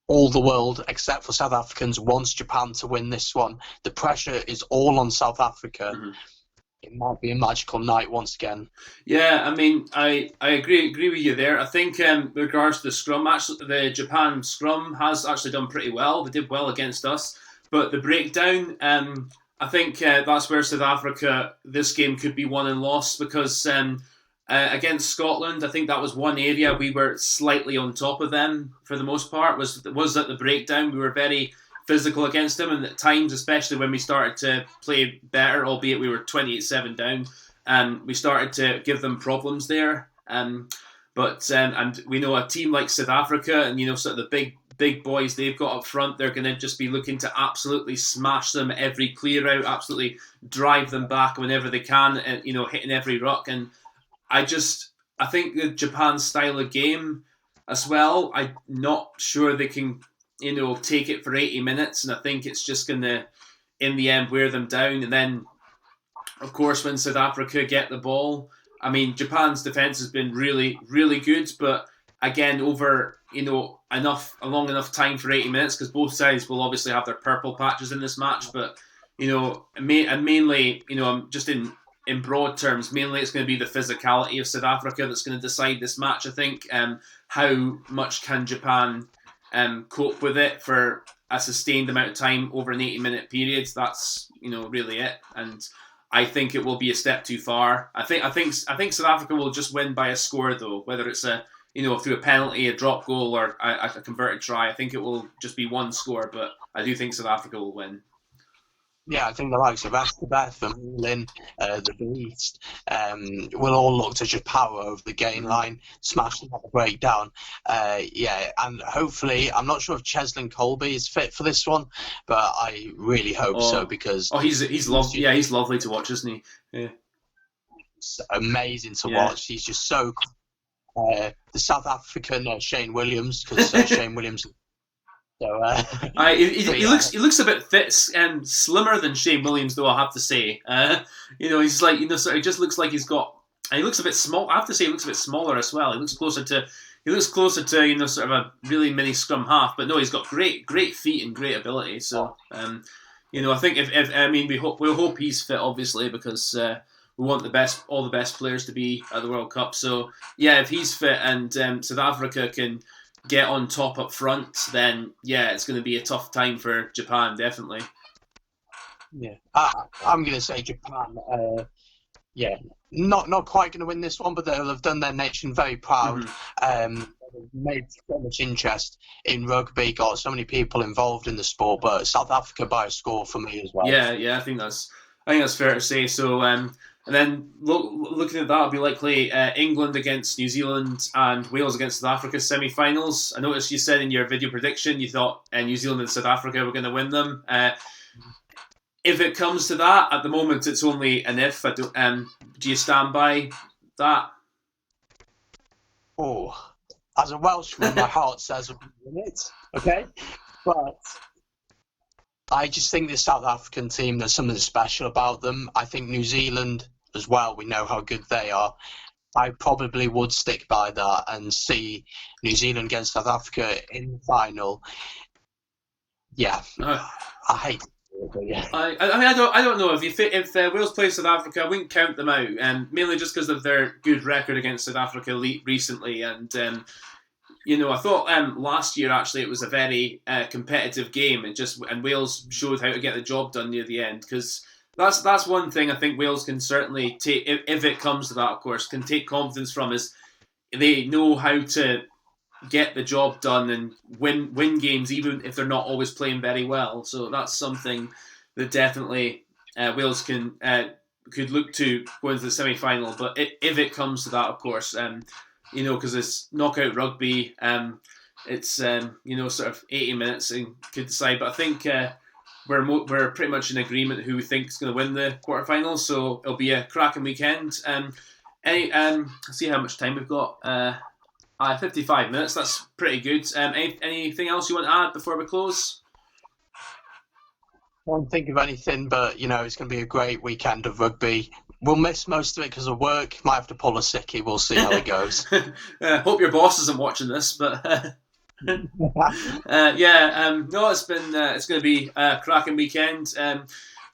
S2: All the world, except for South Africans, wants Japan to win this one. The pressure is all on South Africa. It might be a magical night once again.
S1: Yeah, I mean, I agree with you there. I think with regards to the scrum, actually, the Japan scrum has actually done pretty well. They did well against us, but the breakdown, I think that's where South Africa, this game could be won and lost, because against Scotland, I think that was one area we were slightly on top of them for the most part, was at the breakdown. We were very physical against them, and at times, especially when we started to play better, albeit we were 28-7 down, we started to give them problems there. But we know a team like South Africa, and sort of the big boys they've got up front, they're going to just be looking to absolutely smash them every clear out, absolutely drive them back whenever they can, and hitting every ruck. And I think the Japan style of game as well, I'm not sure they can, take it for 80 minutes. And I think it's just going to, in the end, wear them down. And then, of course, when South Africa get the ball, I mean, Japan's defence has been really, really good. But again, over, a long enough time for 80 minutes, because both sides will obviously have their purple patches in this match. But, mainly, just in broad terms, mainly it's going to be the physicality of South Africa that's going to decide this match, I think. How much can Japan cope with it for a sustained amount of time over an 80-minute period? That's really it. And I think it will be a step too far. I think South Africa will just win by a score, though, whether it's through a penalty, a drop goal, or a converted try. I think it will just be one score, but I do think South Africa will win.
S2: Yeah, I think the likes of Astabeth, Vermeulen, the Beast, will all look to just power over the gain line, smash them at the breakdown. And hopefully, I'm not sure if Cheslin Colby is fit for this one, but I really hope so, because
S1: he's lovely. Yeah, he's lovely to watch, isn't he? Yeah,
S2: it's amazing to watch. He's just so the South African Shane Williams, because Shane Williams. So,
S1: he looks a bit fit and slimmer than Shane Williams, though, I have to say. He's like, he just looks like he's got. And he looks a bit small. I have to say, he looks a bit smaller as well. He looks closer to sort of a really mini scrum half. But no, he's got great feet and great ability. So, I think we'll hope he's fit, obviously, because we want all the best players to be at the World Cup. So, yeah, if he's fit and South Africa can get on top up front, then it's going to be a tough time for Japan, definitely.
S2: Yeah, I'm going to say Japan. Not quite going to win this one, but they'll have done their nation very proud. Made so much interest in rugby, got so many people involved in the sport. But South Africa by a score for me as well.
S1: Yeah, I think that's fair to say. So, and then looking at that, it'll be likely England against New Zealand and Wales against South Africa semi-finals. I noticed you said in your video prediction you thought New Zealand and South Africa were going to win them. If it comes to that, at the moment it's only an if. Do you stand by that?
S2: Oh, as a Welshman, my heart says we'll win it. Okay, but I just think the South African team, there's something special about them. I think New Zealand as well, we know how good they are. I probably would stick by that and see New Zealand against South Africa in the final. Yeah, I hate it. But yeah.
S1: I mean, I don't know if Wales play South Africa, I wouldn't count them out, mainly just because of their good record against South Africa recently, and I thought last year actually it was a very competitive game, and Wales showed how to get the job done near the end, because that's one thing I think Wales can certainly take, if it comes to that, of course, can take confidence from, is they know how to get the job done and win games, even if they're not always playing very well. So that's something that definitely Wales could look to go into the semi-final. But if it comes to that, of course, because it's knockout rugby, it's sort of 80 minutes and could decide. But I think we're pretty much in agreement who we think is going to win the quarterfinals. So it'll be a cracking weekend. See how much time we've got. 55 minutes, that's pretty good. Anything else you want to add before we close?
S2: I don't think of anything, but it's going to be a great weekend of rugby. We'll miss most of it because of work. Might have to pull a sickie. We'll see how it goes.
S1: Hope your boss isn't watching this, but no, it's going to be a cracking weekend.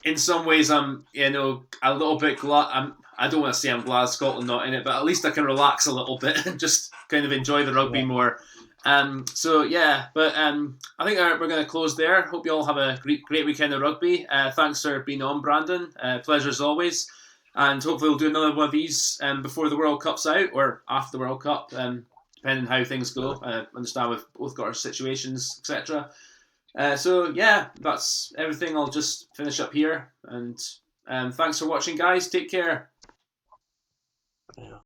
S1: In some ways, I'm a little bit glad. I don't want to say I'm glad Scotland not in it, but at least I can relax a little bit and just kind of enjoy the rugby more. I think we're going to close there. Hope you all have a great weekend of rugby. Thanks for being on, Brandon. Pleasure as always. And hopefully we'll do another one of these before the World Cup's out, or after the World Cup, depending on how things go. Understand we've both got our situations, etc. That's everything. I'll just finish up here. And thanks for watching, guys. Take care.
S2: Yeah.